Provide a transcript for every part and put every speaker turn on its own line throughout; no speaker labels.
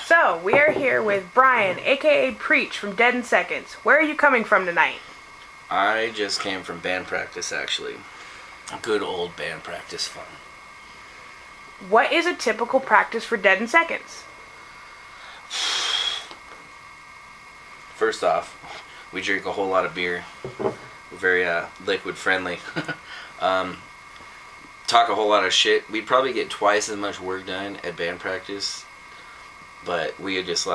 So, we are here with Brian, aka Preach from Dead in Seconds. Where are you coming from tonight?
I just came from band practice, actually. Good old band practice fun.
What is a typical practice for Dead in Seconds?
First off, we drink a whole lot of beer. We're very liquid friendly. Talk a whole lot of shit. We'd probably get twice as much work done at band practice, but we just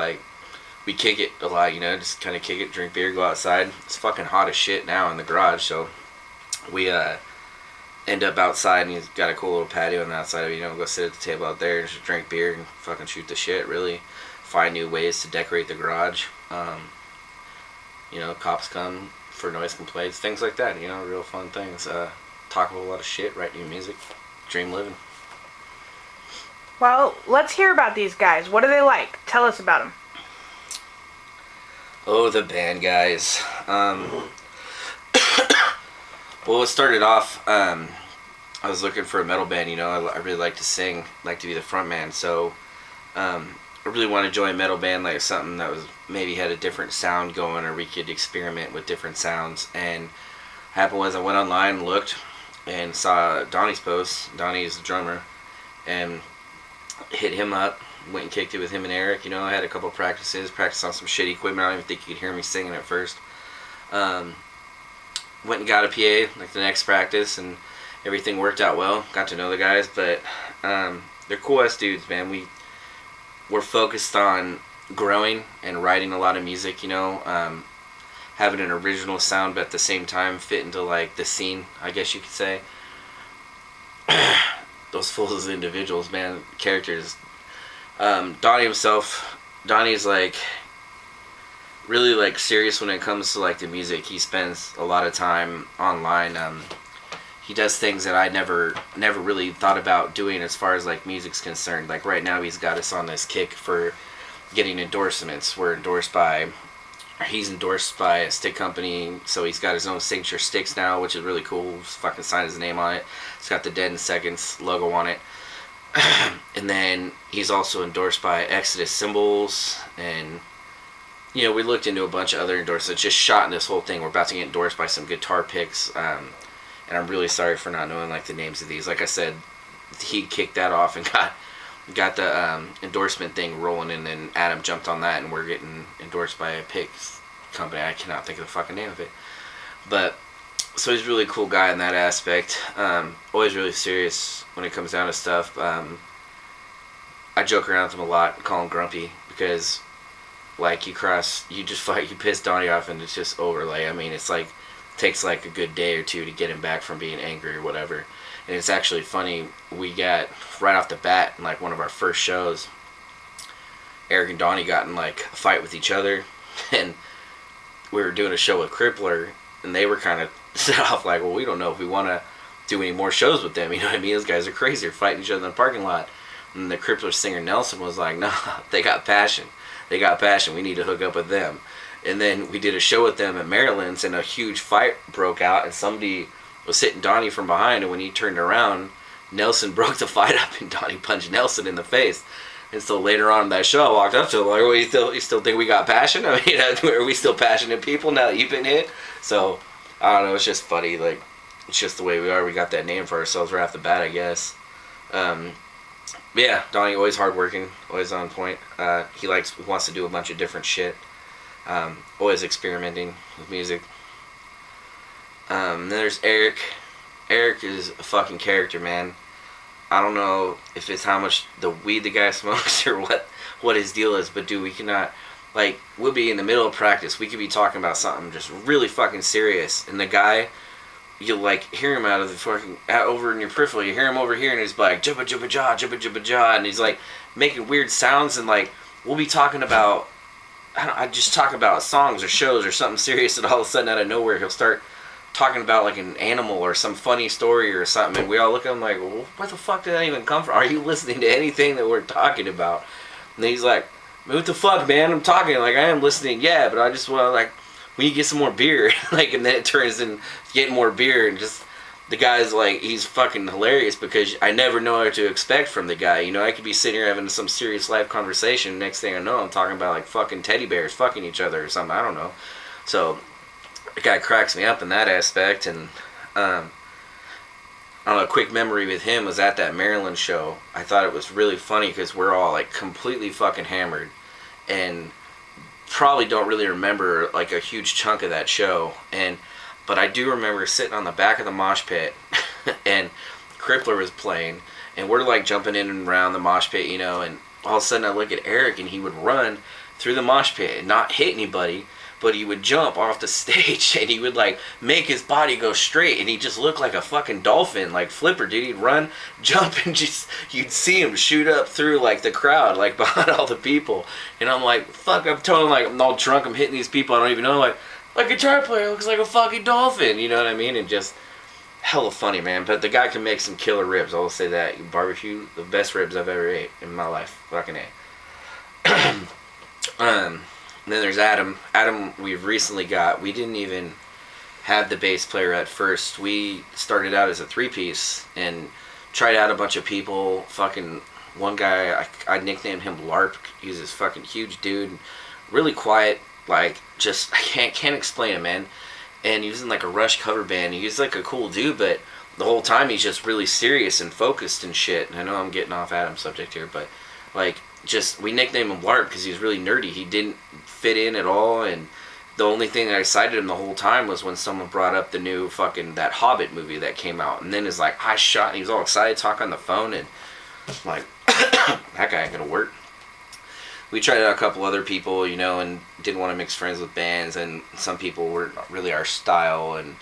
we kick it a lot, just kind of kick it, drink beer, go outside. It's fucking hot as shit now in the garage, so we end up outside, and he's got a cool little patio on the outside of it, go sit at the table out there and just drink beer and fucking shoot the shit, really find new ways to decorate the garage. Cops come for noise complaints, things like that, real fun things. Talk a whole lot of shit, write new music, dream living.
Well, let's hear about these guys. What are they like? Tell us about them.
Oh, the band guys. Well, it started off, I was looking for a metal band, I really like to sing, like to be the front man, so I really want to join a metal band, like something that was maybe had a different sound going, or we could experiment with different sounds. And what happened was I went online and looked and saw Donnie's post. Donnie is the drummer, and hit him up, went and kicked it with him and Eric. I had a couple of practiced on some shitty equipment. I don't even think you could hear me singing at first. Went and got a PA like the next practice, and everything worked out well. Got to know the guys, but they're cool ass dudes, man. We're focused on growing and writing a lot of music, having an original sound, but at the same time fit into like the scene, I guess you could say. Those fools as individuals, man, characters. Donnie's like really like serious when it comes to like the music. He spends a lot of time online. He does things that I never really thought about doing as far as like music's concerned. Like right now he's got us on this kick for getting endorsements. He's endorsed by a stick company, so he's got his own signature sticks now, which is really cool. He's fucking signed his name on it. It's got the Dead in Seconds logo on it. And then he's also endorsed by Exodus Cymbals, and we looked into a bunch of other endorsements. Just shot in this whole thing. We're about to get endorsed by some guitar picks, and I'm really sorry for not knowing like the names of these. Like I said, he kicked that off and got the endorsement thing rolling, and then Adam jumped on that, and we're getting endorsed by a picks company. I cannot think of the fucking name of it, but so he's a really cool guy in that aspect. Always really serious when it comes down to stuff. I joke around with him a lot, call him Grumpy, because like you piss Donnie off and it's just over. Like, I mean, it's like takes like a good day or two to get him back from being angry or whatever. And it's actually funny, we got right off the bat in like one of our first shows, Eric and Donnie got in like a fight with each other, and we were doing a show with Crippler, and they were kind of set off like, well, we don't know if we want to do any more shows with them, you know what I mean? Those guys are crazy, they're fighting each other in the parking lot. And the Crippler singer Nelson was like, no, they got passion, we need to hook up with them. And then we did a show with them in Maryland, and a huge fight broke out, and somebody was hitting Donnie from behind, and when he turned around, Nelson broke the fight up, and Donnie punched Nelson in the face. And so later on in that show, I walked up to him like, well, you still think we got passion? I mean, are we still passionate people now that you've been hit? So, I don't know, it's just funny, like, it's just the way we are. We got that name for ourselves right off the bat, I guess. Yeah, Donnie, always hardworking, always on point. He wants to do a bunch of different shit. Always experimenting with music. Then there's Eric. Eric is a fucking character, man. I don't know if it's how much the weed the guy smokes or what his deal is, but dude, we cannot, like, we'll be in the middle of practice, we could be talking about something just really fucking serious, and the guy, you'll like hear him out of the fucking, over in your peripheral, you hear him over here, and he's like, jibba jibba jaw, jibba jibba jaw, and he's like making weird sounds, and like, we'll be talking about, I just talk about songs or shows or something serious, and all of a sudden out of nowhere he'll start talking about like an animal or some funny story or something, and we all look at him like, well, where the fuck did that even come from? Are you listening to anything that we're talking about? And he's like, what the fuck, man? I'm talking, like, I am listening, yeah, but I just want to, like, we need to get some more beer. Like, and then it turns in getting more beer, and just the guy's like, he's fucking hilarious because I never know what to expect from the guy. You know, I could be sitting here having some serious life conversation. Next thing I know, I'm talking about like fucking teddy bears fucking each other or something. I don't know. So the guy cracks me up in that aspect. And I don't know, a quick memory with him was at that Maryland show. I thought it was really funny because we're all like completely fucking hammered and probably don't really remember like a huge chunk of that show. But I do remember sitting on the back of the mosh pit and Crippler was playing and we're like jumping in and around the mosh pit, you know, and all of a sudden I look at Eric and he would run through the mosh pit and not hit anybody, but he would jump off the stage and he would like make his body go straight and he just looked like a fucking dolphin, like Flipper, dude. He'd run, jump, and just, you'd see him shoot up through like the crowd, like behind all the people. And I'm like, fuck, I'm totally like, I'm all drunk, I'm hitting these people I don't even know, like guitar player looks like a fucking dolphin, you know what I mean? And just hella funny, man. But the guy can make some killer ribs, I'll say that. Barbecue, the best ribs I've ever ate in my life, fucking A. And then there's Adam. Adam, we've recently got. We didn't even have the bass player at first. We started out as a 3-piece and tried out a bunch of people. Fucking one guy, I nicknamed him LARP. He's this fucking huge dude, really quiet. Like, just I can't explain him, man. And he was in like a Rush cover band. He's like a cool dude, but the whole time he's just really serious and focused and shit. And I know I'm getting off Adam's subject here, but like, just we nicknamed him LARP because he was really nerdy. He didn't fit in at all, and the only thing that excited him the whole time was when someone brought up the new fucking that Hobbit movie that came out, and then it's like he was all excited, talk on the phone, and I'm like that guy ain't gonna work. We tried out a couple other people, you know, and didn't want to mix friends with bands, and some people weren't really our style, and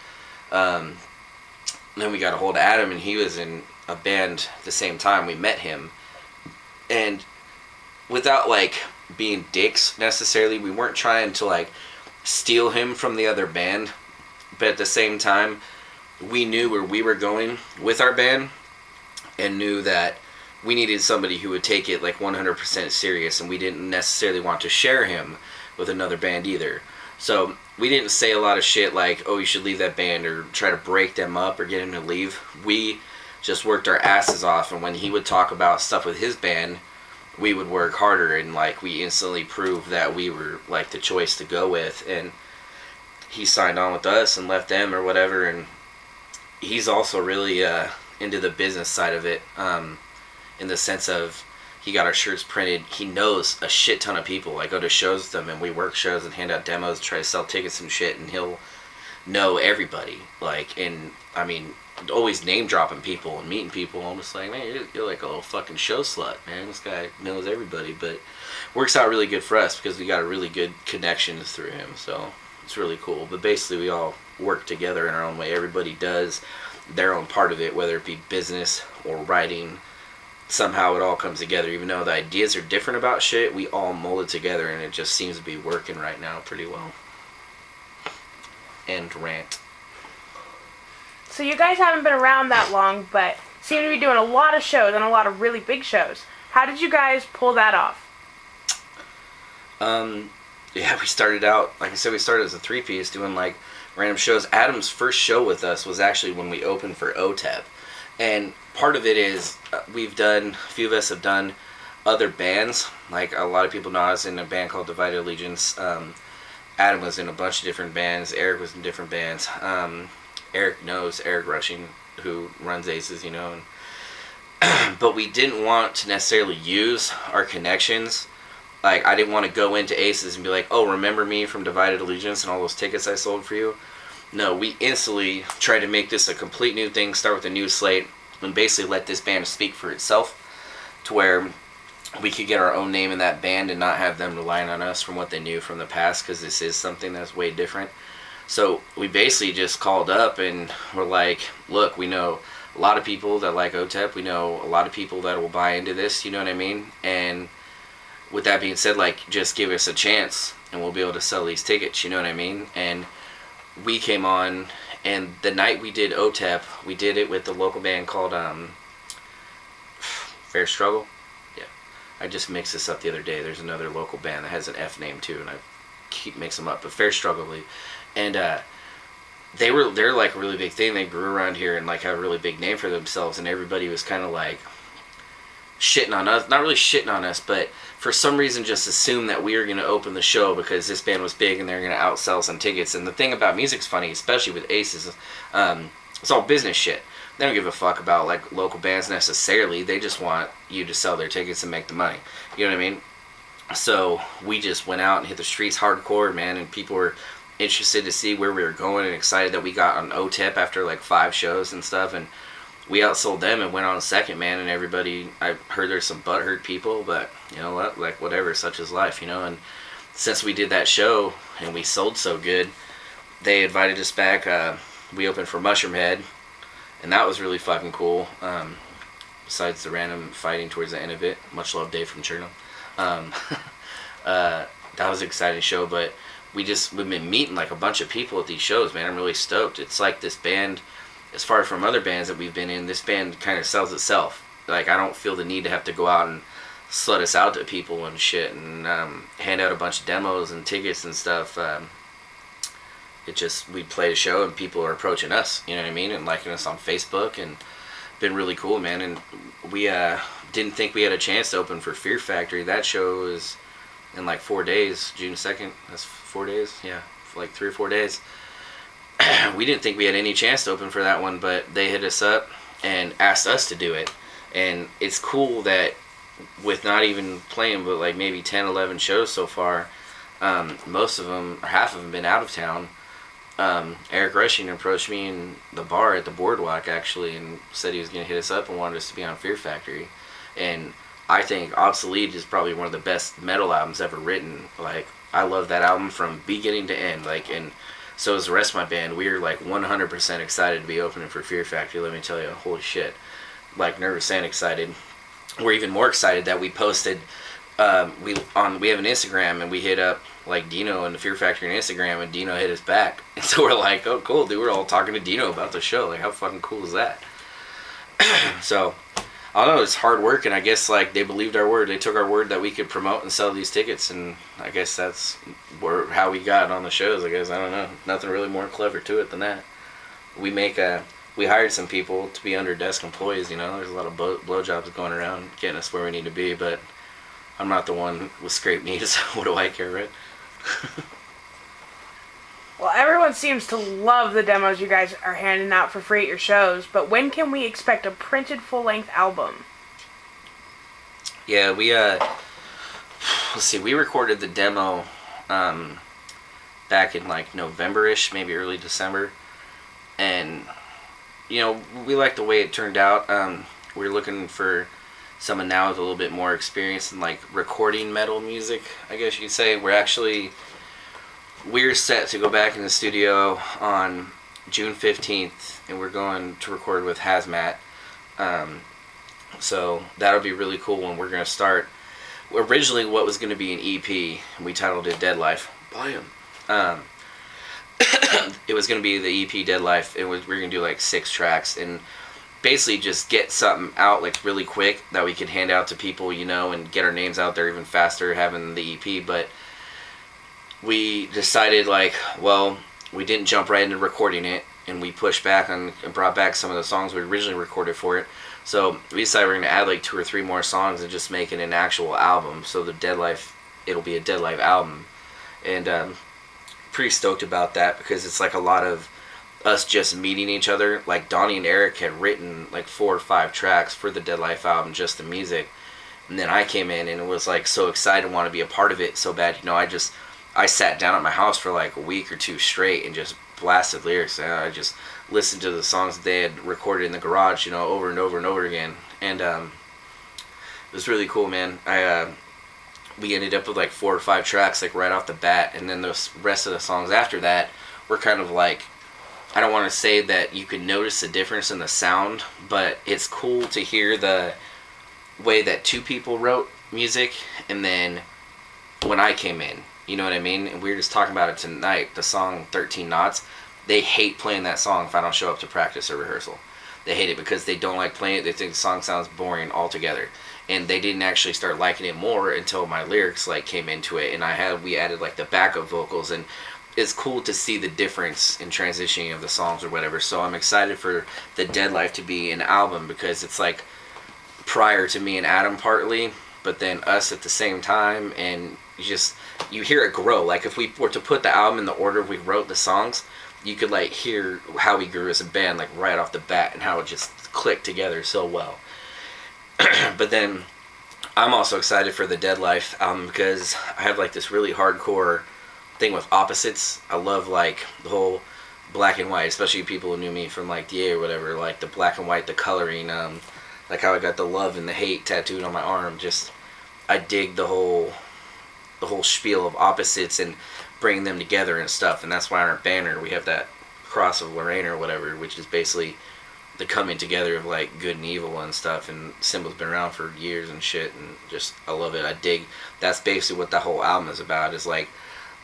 then we got a hold of Adam, and he was in a band at the same time. We met him, and without like being dicks necessarily, we weren't trying to like steal him from the other band, but at the same time we knew where we were going with our band and knew that we needed somebody who would take it like 100% serious, and we didn't necessarily want to share him with another band either. So we didn't say a lot of shit like, oh, you should leave that band, or try to break them up or get him to leave. We just worked our asses off, and when he would talk about stuff with his band, we would work harder, and like we instantly proved that we were like the choice to go with. And he signed on with us and left them or whatever, and he's also really into the business side of it, in the sense of he got our shirts printed. He knows a shit ton of people. I go to shows with him and we work shows and hand out demos, try to sell tickets and shit, and he'll know everybody. Like, and I mean, always name dropping people and meeting people. I'm just like, man, you're like a little fucking show slut, man. This guy knows everybody, but works out really good for us because we got a really good connection through him. So it's really cool. But basically, we all work together in our own way. Everybody does their own part of it, whether it be business or writing. Somehow it all comes together. Even though the ideas are different about shit, we all mold it together, and it just seems to be working right now pretty well. End rant.
So you guys haven't been around that long, but seem to be doing a lot of shows and a lot of really big shows. How did you guys pull that off?
Yeah, we started out, like I said, we started as a 3-piece doing like random shows. Adam's first show with us was actually when we opened for OTEP. And part of it is a few of us have done other bands. Like a lot of people know I was in a band called Divided Allegiance. Adam was in a bunch of different bands. Eric was in different bands. Eric knows Eric Rushing, who runs Aces, you know. And but we didn't want to necessarily use our connections. Like, I didn't want to go into Aces and be like, oh, remember me from Divided Allegiance and all those tickets I sold for you? No, we instantly tried to make this a complete new thing, start with a new slate, and basically let this band speak for itself, to where we could get our own name in that band and not have them relying on us from what they knew from the past, because this is something that's way different. So we basically just called up and we're like, look, we know a lot of people that like OTEP, we know a lot of people that will buy into this, you know what I mean? And with that being said, like, just give us a chance and we'll be able to sell these tickets, you know what I mean? And we came on, and the night we did OTEP, we did it with the local band called Fair Struggle. Yeah, I just mixed this up the other day. There's another local band that has an F name too, and I keep mixing them up, but Fair Struggle. And they're like a really big thing. They grew around here and like have a really big name for themselves, and everybody was kind of like shitting on us. Not really shitting on us, but for some reason just assumed that we were going to open the show because this band was big and they're going to outsell some tickets. And the thing about music's funny, especially with Aces, it's all business shit. They don't give a fuck about like local bands necessarily. They just want you to sell their tickets and make the money. You know what I mean? So we just went out and hit the streets hardcore, man, and people were interested to see where we were going and excited that we got on OTEP after like 5 shows and stuff, and we outsold them and went on second, man. And everybody, I heard there's some butthurt people, but you know what, like whatever, such is life, you know. And since we did that show and we sold so good, they invited us back. We opened for Mushroom Head, and that was really fucking cool. Besides the random fighting towards the end of it, much love Dave from Cherno. That was an exciting show, but we've been meeting like a bunch of people at these shows, man. I'm really stoked. It's like this band, as far from other bands that we've been in, this band kind of sells itself. Like, I don't feel the need to have to go out and slut us out to people and shit and hand out a bunch of demos and tickets and stuff. We play a show and people are approaching us, you know what I mean, and liking us on Facebook, and been really cool, man. And we didn't think we had a chance to open for Fear Factory. That show is in like 4 days, June 2nd. That's 4 days, yeah, for like 3 or 4 days. We didn't think we had any chance to open for that one, but they hit us up and asked us to do it. And it's cool that with not even playing but like maybe 10, 11 shows so far, most of them, or half of them, been out of town. Eric Rushing approached me in the bar at the Boardwalk actually and said he was going to hit us up and wanted us to be on Fear Factory. And I think Obsolete is probably one of the best metal albums ever written. Like, I love that album from beginning to end. Like, and so is the rest of my band. We're like 100% excited to be opening for Fear Factory, let me tell you. Holy shit. Like, nervous and excited. We're even more excited that we posted, we have an Instagram, and we hit up like Dino and the Fear Factory on Instagram, and Dino hit us back. And so we're like, oh cool, dude, we're all talking to Dino about the show. Like, how fucking cool is that? So, I don't know, it's hard work, and I guess like they believed our word. They took our word that we could promote and sell these tickets, and I guess that's how we got on the shows. I guess, I don't know, nothing really more clever to it than that. We hired some people to be under desk employees, you know. There's a lot of blowjobs going around getting us where we need to be, but I'm not the one with scraped knees, so what do I care, right?
Well, everyone seems to love the demos you guys are handing out for free at your shows, but when can we expect a printed full-length album?
Yeah, let's see, we recorded the demo back in like November-ish, maybe early December, and you know, we like the way it turned out. We're looking for someone now with a little bit more experience in like recording metal music, I guess you could say. We're set to go back in the studio on June 15th, and we're going to record with Hazmat. So that'll be really cool when we're going to start. Originally, what was going to be an EP, we titled it Dead Life. Volume. It was going to be the EP Dead Life. We were going to do like 6 tracks and basically just get something out like really quick that we could hand out to people, you know, and get our names out there even faster having the EP. But we decided, like, well, we didn't jump right into recording it, and we pushed back and brought back some of the songs we originally recorded for it. So we decided we're going to add like 2 or 3 more songs and just make it an actual album. So the Dead Life, it'll be a Dead Life album. And pretty stoked about that because it's like a lot of us just meeting each other. Like, Donnie and Eric had written like 4 or 5 tracks for the Dead Life album, just the music. And then I came in and was like so excited and want to be a part of it so bad. You know, I sat down at my house for like a week or 2 straight and just blasted lyrics. And I just listened to the songs that they had recorded in the garage, you know, over and over and over again. And it was really cool, man. We ended up with like 4 or 5 tracks like right off the bat, and then the rest of the songs after that were kind of like, I don't want to say that you can notice the difference in the sound, but it's cool to hear the way that 2 people wrote music, and then when I came in, you know what I mean? And we were just talking about it tonight, the song 13 Knots. They hate playing that song if I don't show up to practice or rehearsal. They hate it because they don't like playing it. They think the song sounds boring altogether. And they didn't actually start liking it more until my lyrics like came into it, and we added like the backup vocals, and it's cool to see the difference in transitioning of the songs or whatever. So I'm excited for the Dead Life to be an album, because it's like prior to me and Adam partly, but then us at the same time, and you hear it grow. Like if we were to put the album in the order we wrote the songs, you could like hear how we grew as a band like right off the bat, and how it just clicked together so well. But then I'm also excited for the Dead Life album, because I have like this really hardcore thing with opposites. I love like the whole black and white, especially people who knew me from like DA or whatever, like the black and white, the coloring, like how I got the love and the hate tattooed on my arm. Just I dig the whole spiel of opposites and bringing them together and stuff. And that's why on our banner we have that cross of Lorraine or whatever, which is basically the coming together of like good and evil and stuff. And symbol's been around for years and shit, and just I love it. I dig. That's basically what that whole album is about, is like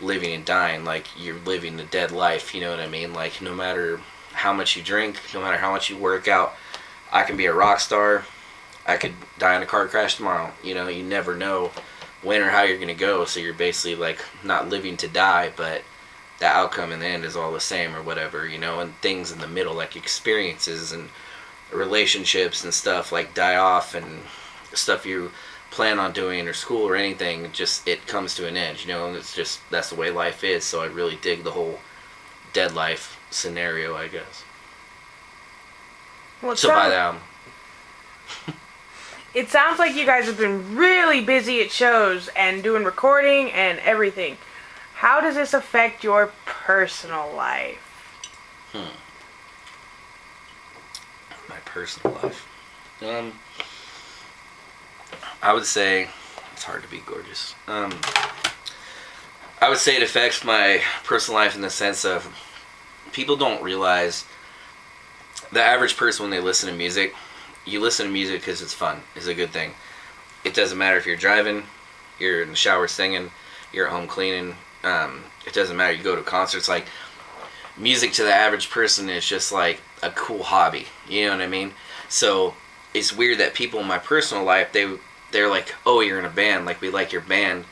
living and dying. Like you're living the dead life, you know what I mean? Like no matter how much you drink, no matter how much you work out, I can be a rock star, I could die in a car crash tomorrow. You know, you never know when or how you're gonna go. So you're basically like not living to die, but the outcome in the end is all the same or whatever, you know. And things in the middle, like experiences and relationships and stuff, like die off, and stuff you plan on doing or school or anything, just it comes to an end, you know. And it's just, that's the way life is. So I really dig the whole dead life scenario, I guess.
Well,
so buy the album.
It sounds like you guys have been really busy at shows and doing recording and everything. How does this affect your personal life?
My personal life. I would say it's hard to be gorgeous. I would say it affects my personal life in the sense of people don't realize the average person, when they listen to music, you listen to music because it's fun. It's a good thing. It doesn't matter if you're driving, you're in the shower singing, you're at home cleaning. It doesn't matter. You go to concerts. Like music to the average person is just like a cool hobby. You know what I mean? So it's weird that people in my personal life, they're like, oh, you're in a band, like we like your band,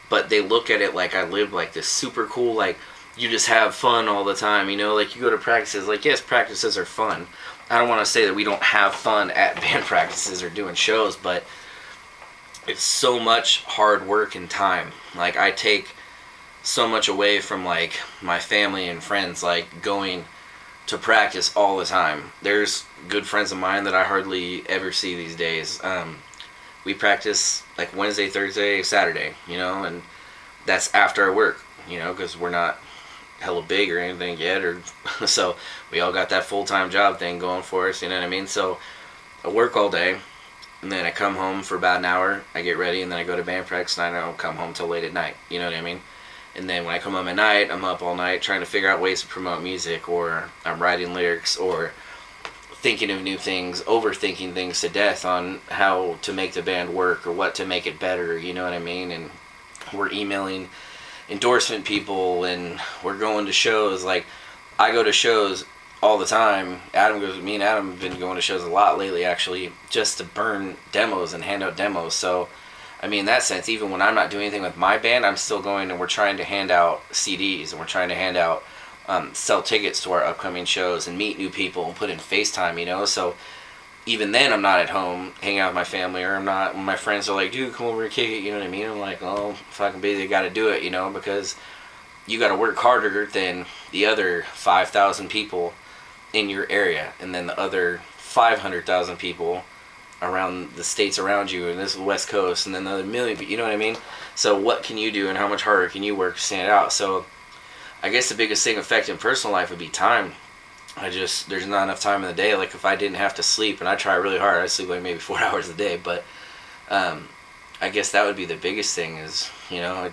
but they look at it like I live like this super cool, like you just have fun all the time, you know, like you go to practices. Like, yes, practices are fun. I don't want to say that we don't have fun at band practices or doing shows, but it's so much hard work and time. Like I take so much away from like my family and friends, like going to practice all the time. There's good friends of mine that I hardly ever see these days. We practice like Wednesday, Thursday, Saturday, you know, and that's after our work, you know, because we're not hella big or anything yet, or so we all got that full-time job thing going for us, you know what I mean? So I work all day, and then I come home for about an hour, I get ready, and then I go to band practice, and I don't come home till late at night, you know what I mean? And then when I come home at night, I'm up all night trying to figure out ways to promote music, or I'm writing lyrics, or thinking of new things, overthinking things to death on how to make the band work or what to make it better, you know what I mean? And we're emailing endorsement people, and we're going to shows. Like I go to shows all the time. Me and Adam have been going to shows a lot lately, actually, just to burn demos and hand out demos. So I mean, in that sense, even when I'm not doing anything with my band, I'm still going, and we're trying to hand out CDs, and we're trying to hand out sell tickets to our upcoming shows and meet new people and put in FaceTime, you know. So even then I'm not at home hanging out with my family, or I'm not, when my friends are like, dude, come over and kick it, you know what I mean? I'm like, oh, fucking busy, I gotta do it, you know, because you gotta work harder than the other 5,000 people in your area, and then the other 500,000 people around the states around you, and this is the West Coast, and then the other million, you know what I mean? So what can you do, and how much harder can you work to stand out? So I guess the biggest thing affecting personal life would be time. There's not enough time in the day. Like if I didn't have to sleep, and I try really hard, I sleep like maybe 4 hours a day, but I guess that would be the biggest thing is, you know,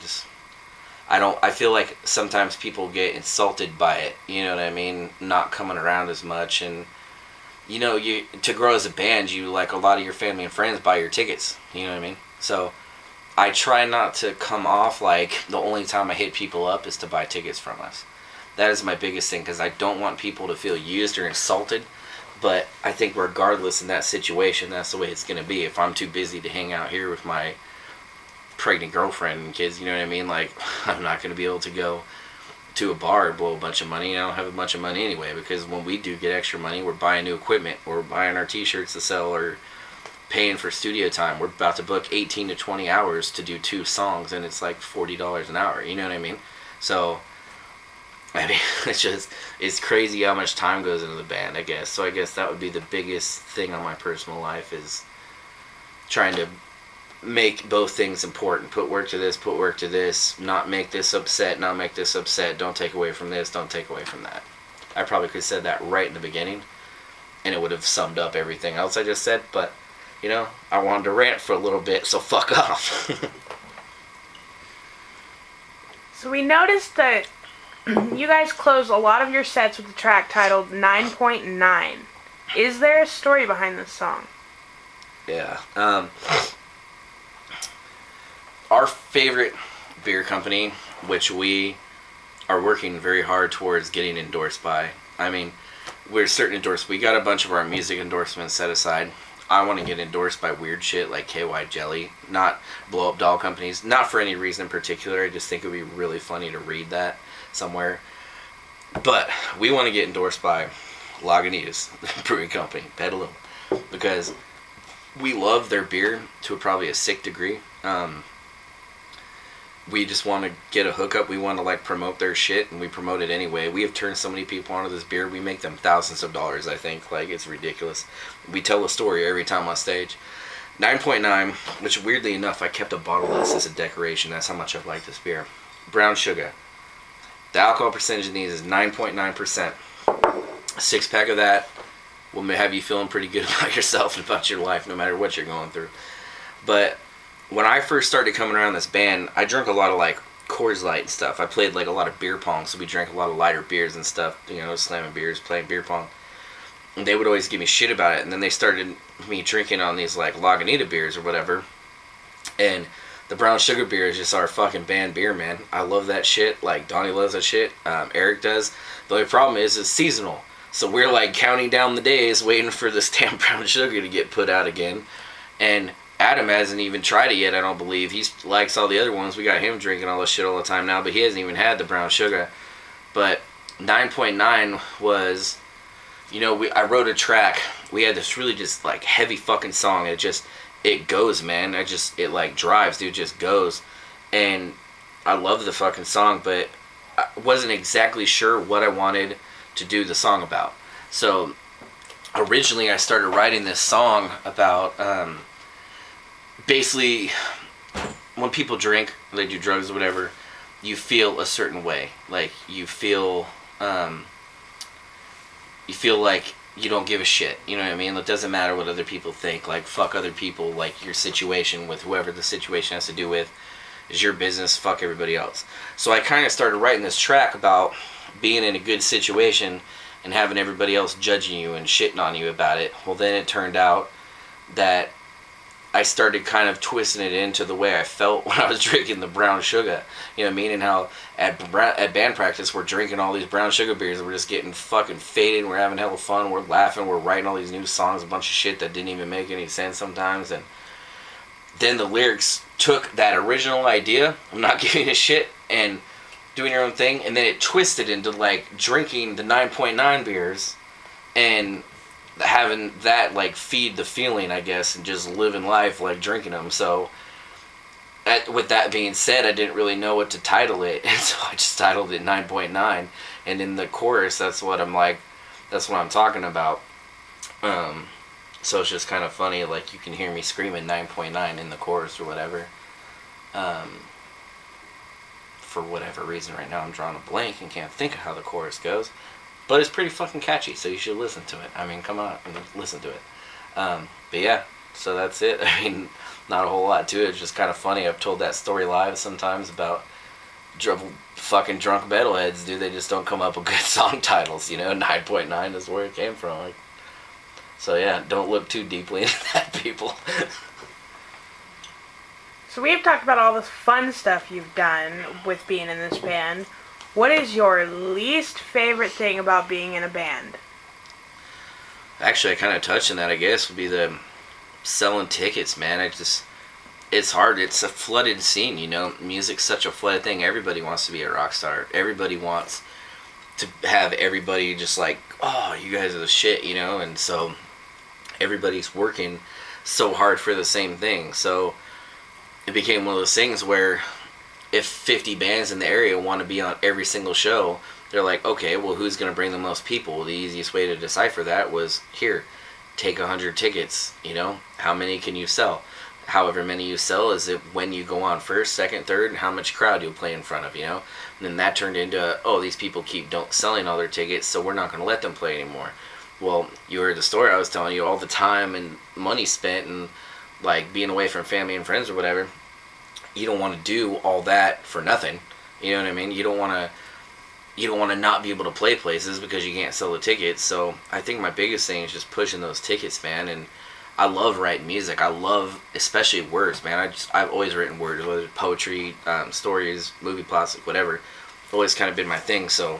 I feel like sometimes people get insulted by it, you know what I mean, not coming around as much. And you know, to grow as a band, you, like, a lot of your family and friends buy your tickets, you know what I mean? So I try not to come off like the only time I hit people up is to buy tickets from us. That is my biggest thing, because I don't want people to feel used or insulted. But I think regardless in that situation, that's the way it's going to be. If I'm too busy to hang out here with my pregnant girlfriend and kids, you know what I mean? Like, I'm not going to be able to go to a bar, blow a bunch of money. I don't have a bunch of money anyway, because when we do get extra money, we're buying new equipment, or buying our t-shirts to sell, or paying for studio time. We're about to book 18 to 20 hours to do 2 songs, and it's like $40 an hour. You know what I mean? So, I mean, it's crazy how much time goes into the band, I guess. So I guess that would be the biggest thing on my personal life, is trying to make both things important. Put work to this, put work to this. Not make this upset, not make this upset. Don't take away from this, don't take away from that. I probably could have said that right in the beginning, and it would have summed up everything else I just said, but, you know, I wanted to rant for a little bit, so fuck off.
So we noticed that you guys close a lot of your sets with the track titled 9.9. Is there a story behind this song?
Yeah. Our favorite beer company, which we are working very hard towards getting endorsed by. I mean, we're certain endorsed. We got a bunch of our music endorsements set aside. I want to get endorsed by weird shit like KY Jelly, not blow up doll companies. Not for any reason in particular. I just think it would be really funny to read that somewhere. But we want to get endorsed by Lagunitas Brewing Company, Petaluma, because we love their beer to probably a sick degree. We just want to get a hookup. We want to like promote their shit, and we promote it anyway. We have turned so many people onto this beer. We make them thousands of dollars, I think. Like, it's ridiculous. We tell a story every time on stage. 9.9, which weirdly enough, I kept a bottle of this as a decoration. That's how much I like this beer. Brown sugar. The alcohol percentage in these is 9.9%. A 6-pack of that will have you feeling pretty good about yourself and about your life, no matter what you're going through. But when I first started coming around this band, I drank a lot of like Coors Light and stuff. I played like a lot of beer pong, so we drank a lot of lighter beers and stuff, you know, slamming beers, playing beer pong. And they would always give me shit about it, and then they started me drinking on these like Lagunitas beers or whatever. And the brown sugar beer is just our fucking band beer, man. I love that shit. Like, Donnie loves that shit. Eric does. The only problem is it's seasonal. So we're like counting down the days waiting for this damn brown sugar to get put out again. And Adam hasn't even tried it yet, I don't believe. He likes all the other ones. We got him drinking all this shit all the time now, but he hasn't even had the brown sugar. But 9.9 was, you know, I wrote a track. We had this really just like heavy fucking song. It goes, man. It like drives, dude, just goes. And I love the fucking song, but I wasn't exactly sure what I wanted to do the song about. So originally I started writing this song about, basically, when people drink, they do drugs or whatever, you feel a certain way. Like, you feel like you don't give a shit. You know what I mean? It doesn't matter what other people think. Like, fuck other people. Like, your situation with whoever the situation has to do with is your business. Fuck everybody else. So I kind of started writing this track about being in a good situation and having everybody else judging you and shitting on you about it. Well, then it turned out that I started kind of twisting it into the way I felt when I was drinking the brown sugar. You know what I mean? And how at band practice we're drinking all these brown sugar beers and we're just getting fucking faded. We're having hella fun. We're laughing. We're writing all these new songs, a bunch of shit that didn't even make any sense sometimes. And then the lyrics took that original idea, I'm not giving a shit, and doing your own thing. And then it twisted into like drinking the 9.9 beers and having that like feed the feeling, I guess, and just living life like drinking them. So with that being said, I didn't really know what to title it, and so I just titled it 9.9. And in the chorus, that's what I'm talking about. So it's just kind of funny, like you can hear me screaming 9.9 in the chorus or whatever. For whatever reason right now I'm drawing a blank and can't think of how the chorus goes. But it's pretty fucking catchy, so you should listen to it. I mean, come on, listen to it. But yeah, so that's it. I mean, not a whole lot to it. It's just kind of funny. I've told that story live sometimes about fucking drunk metalheads, dude. They just don't come up with good song titles, you know? 9.9 is where it came from. Like, so yeah, don't look too deeply into that, people.
So we have talked about all this fun stuff you've done with being in this band. What is your least favorite thing about being in a band? Actually,
I kind of touched on that, I guess, would be the selling tickets, man. it's hard. It's a flooded scene, you know. Music's such a flooded thing. Everybody wants to be a rock star. Everybody wants to have everybody just like, oh, you guys are the shit, you know. And so everybody's working so hard for the same thing. So it became one of those things where if 50 bands in the area want to be on every single show, they're like, okay, well, who's going to bring the most people? The easiest way to decipher that was, here, take 100 tickets, you know, how many can you sell? However many you sell is it when you go on first, second, third, and how much crowd you'll play in front of, you know? And then that turned into, oh, these people keep don't selling all their tickets, so we're not going to let them play anymore. Well, you heard the story I was telling you, all the time and money spent and, like, being away from family and friends or whatever. You don't want to do all that for nothing. You know what I mean? You don't want to not be able to play places because you can't sell the tickets. So I think my biggest thing is just pushing those tickets, man. And I love writing music. I love especially words, man. I've always written words, whether it's poetry, stories, movie plots, whatever. Always kind of been my thing. So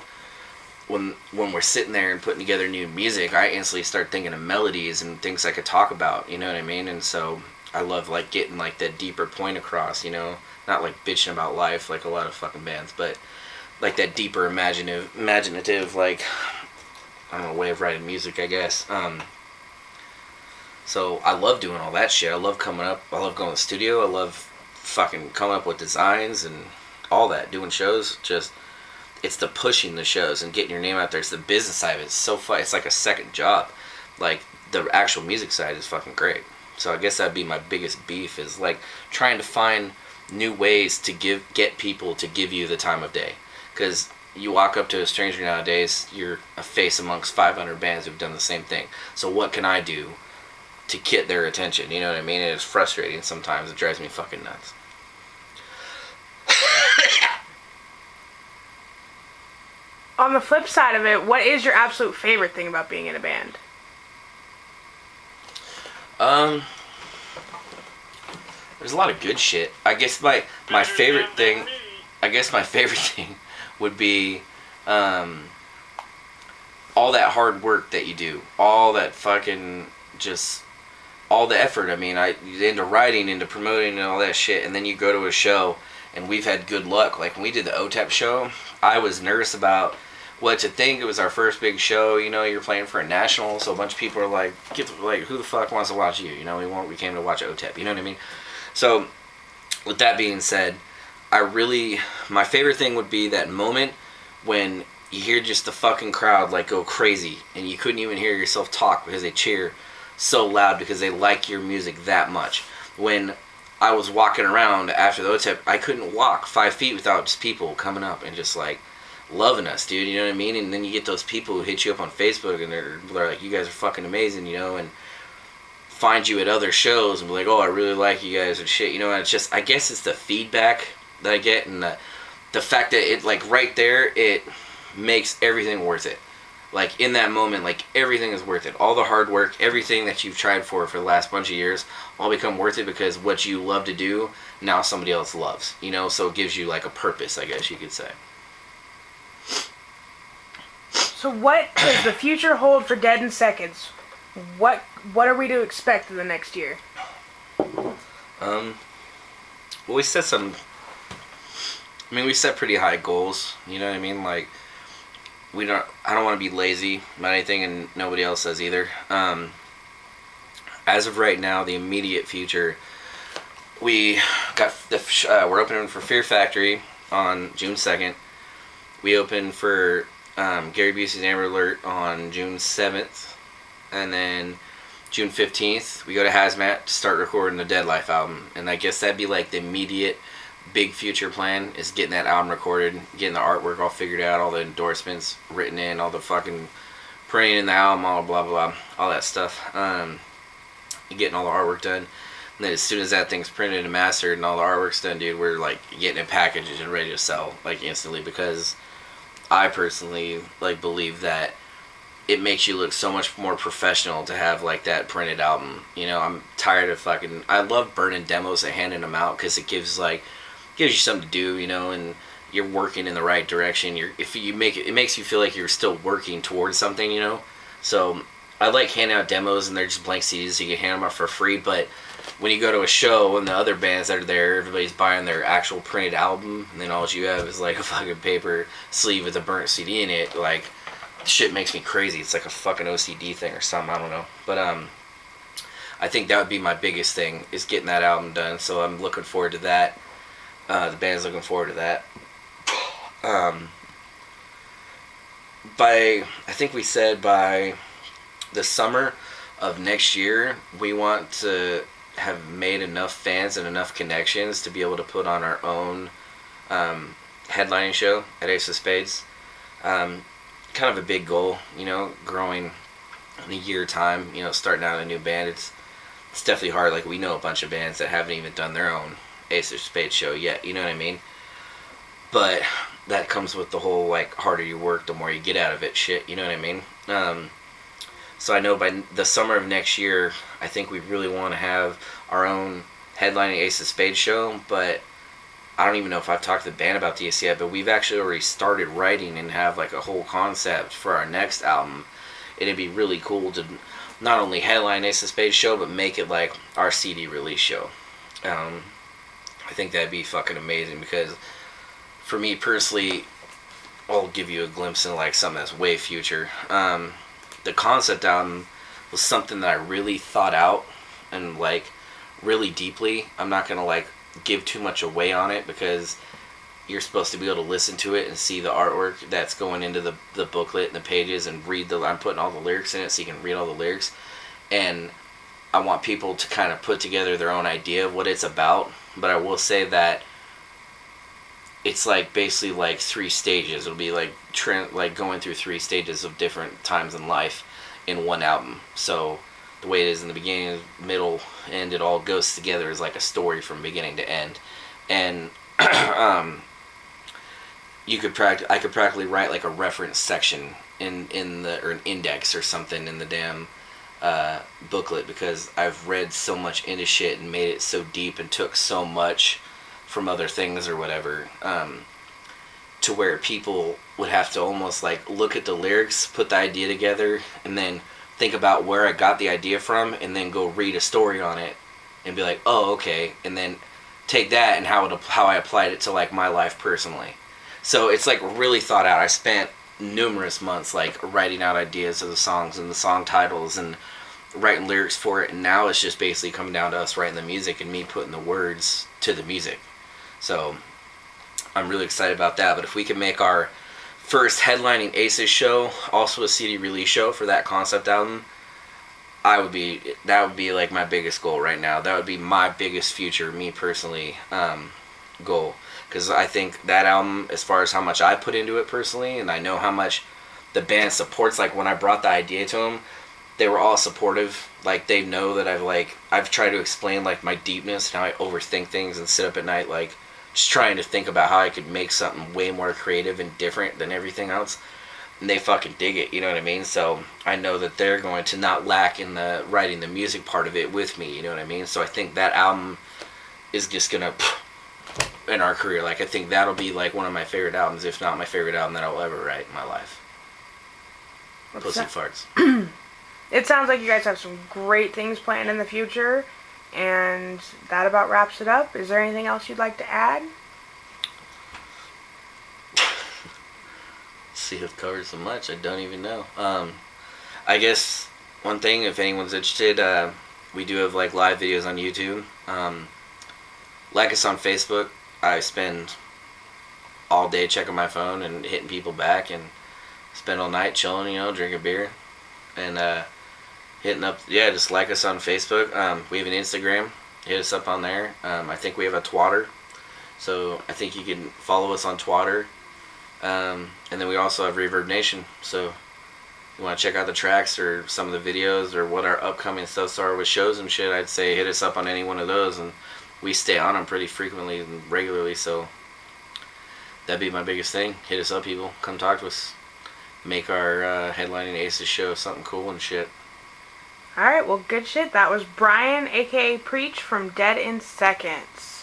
when we're sitting there and putting together new music, I instantly start thinking of melodies and things I could talk about. You know what I mean? And so I love like getting like that deeper point across, you know, not like bitching about life like a lot of fucking bands, but like that deeper imaginative like, I don't know, way of writing music, I guess. So I love doing all that shit. I love coming up. I love going to the studio. I love fucking coming up with designs and all that, doing shows. Just, it's the pushing the shows and getting your name out there. It's the business side of it. It's so fun. It's like a second job. Like the actual music side is fucking great. So I guess that'd be my biggest beef, is like trying to find new ways to get people to give you the time of day. Because you walk up to a stranger nowadays, you're a face amongst 500 bands who've done the same thing. So what can I do to get their attention? You know what I mean? And it's frustrating sometimes. It drives me fucking nuts.
On the flip side of it, what is your absolute favorite thing about being in a band?
There's a lot of good shit. I guess my favorite thing, would be, all that hard work that you do, all that fucking just, all the effort. I mean, into writing, into promoting and all that shit, and then you go to a show, and we've had good luck. Like when we did the OTEP show, I was nervous about what to think. It was our first big show, you know, you're playing for a national, so a bunch of people are like, who the fuck wants to watch you? You know, we came to watch OTEP, you know what I mean? So, with that being said, my favorite thing would be that moment when you hear just the fucking crowd like go crazy, and you couldn't even hear yourself talk because they cheer so loud because they like your music that much. When I was walking around after the OTEP, I couldn't walk 5 feet without just people coming up and just like loving us, dude, you know what I mean? And then you get those people who hit you up on Facebook and they're like, you guys are fucking amazing, you know, and find you at other shows and be like, oh, I really like you guys and shit, you know. And it's just, I guess it's the feedback that I get, and the fact that it, like, right there, it makes everything worth it. Like, in that moment, like, everything is worth it. All the hard work, everything that you've tried for the last bunch of years, all become worth it because what you love to do, now somebody else loves, you know. So it gives you, like, a purpose, I guess you could say.
So what does the future hold for Dead in Seconds? What are we to expect in the next year?
Well, we set pretty high goals, you know what I mean? Like, I don't want to be lazy about anything, and nobody else does either. As of right now, the immediate future, we're opening for Fear Factory on June 2nd. We open for Gary Busey's Amber Alert on June 7th. And then June 15th, we go to Hazmat to start recording the Dead Life album. And I guess that'd be like the immediate big future plan, is getting that album recorded, getting the artwork all figured out, all the endorsements written in, all the fucking printing in the album, all blah, blah, all that stuff. Getting all the artwork done. And then as soon as that thing's printed and mastered and all the artwork's done, dude, we're like getting it packaged and ready to sell like instantly, because I personally like believe that it makes you look so much more professional to have like that printed album. You know, I'm tired of I love burning demos and handing them out, because it gives you something to do, you know, and you're working in the right direction. It makes you feel like you're still working towards something, you know. So I like handing out demos and they're just blank CDs, so you can hand them out for free. But when you go to a show and the other bands that are there, everybody's buying their actual printed album, and then all you have is like a fucking paper sleeve with a burnt CD in it. Like, shit makes me crazy. It's like a fucking OCD thing or something. I don't know. But I think that would be my biggest thing, is getting that album done. So I'm looking forward to that. The band's looking forward to that. I think we said by the summer of next year, we want to have made enough fans and enough connections to be able to put on our own headlining show at Ace of Spades. Kind of a big goal, growing in a year time, starting out a new band. It's definitely hard. Like, we know a bunch of bands that haven't even done their own Ace of Spades show yet, you know what I mean? But that comes with the whole, like, harder you work, the more you get out of it shit, you know what I mean? So I know by the summer of next year, I think we really want to have our own headlining Ace of Spades show, but I don't even know if I've talked to the band about this yet, but we've actually already started writing and have, like, a whole concept for our next album. It'd be really cool to not only headline Ace of Spades show, but make it, like, our CD release show. I think that'd be fucking amazing, because for me personally, I'll give you a glimpse into, like, something that's way future. The concept album was something that I really thought out and, like, really deeply. I'm not gonna, like, give too much away on it, because you're supposed to be able to listen to it and see the artwork that's going into the booklet and the pages, and I'm putting all the lyrics in it so you can read all the lyrics. And I want people to kind of put together their own idea of what it's about. But I will say that it's, like, basically like 3 stages. It'll be like going through 3 stages of different times in life in one album. So the way it is in the beginning, middle, end, it all goes together as like a story from beginning to end. And I could practically write like a reference section or an index or something in the damn booklet, because I've read so much into shit and made it so deep and took so much from other things or whatever, to where people would have to almost like look at the lyrics, put the idea together, and then think about where I got the idea from, and then go read a story on it and be like, oh, okay, and then take that and how I applied it to, like, my life personally. So it's, like, really thought out. I spent numerous months, like, writing out ideas of the songs and the song titles and writing lyrics for it, and now it's just basically coming down to us writing the music and me putting the words to the music. So I'm really excited about that. But if we can make our first headlining Aces show also a CD release show for that concept album, that would be like my biggest goal right now. That would be my biggest future, me personally, goal. Because I think that album, as far as how much I put into it personally, and I know how much the band supports, like when I brought the idea to them, they were all supportive. Like, they know that I've tried to explain, like, my deepness and how I overthink things and sit up at night, like, just trying to think about how I could make something way more creative and different than everything else. And they fucking dig it, you know what I mean? So I know that they're going to not lack in the writing the music part of it with me, you know what I mean? So I think that album is just gonna, in our career, like, I think that'll be, like, one of my favorite albums, if not my favorite album that I'll ever write in my life. Pussy farts.
It sounds like you guys have some great things planned in the future, and that about wraps it up. Is there anything else you'd like to add?
See, it covers so much, I don't even know. I guess one thing, if anyone's interested, we do have, like, live videos on YouTube. Like us on Facebook. I spend all day checking my phone and hitting people back, and spend all night chilling, drinking beer, and hitting up, just like us on Facebook. We have an Instagram. Hit us up on there. I think we have a Twitter, so I think you can follow us on Twitter. And then we also have Reverb Nation, so if you want to check out the tracks or some of the videos or what our upcoming stuff are with shows and shit, I'd say hit us up on any one of those, and we stay on them pretty frequently and regularly, so that'd be my biggest thing. Hit us up, people. Come talk to us. Make our headlining Aces show something cool and shit.
Alright, well, good shit. That was Brian, a.k.a. Preach, from Dead in Seconds.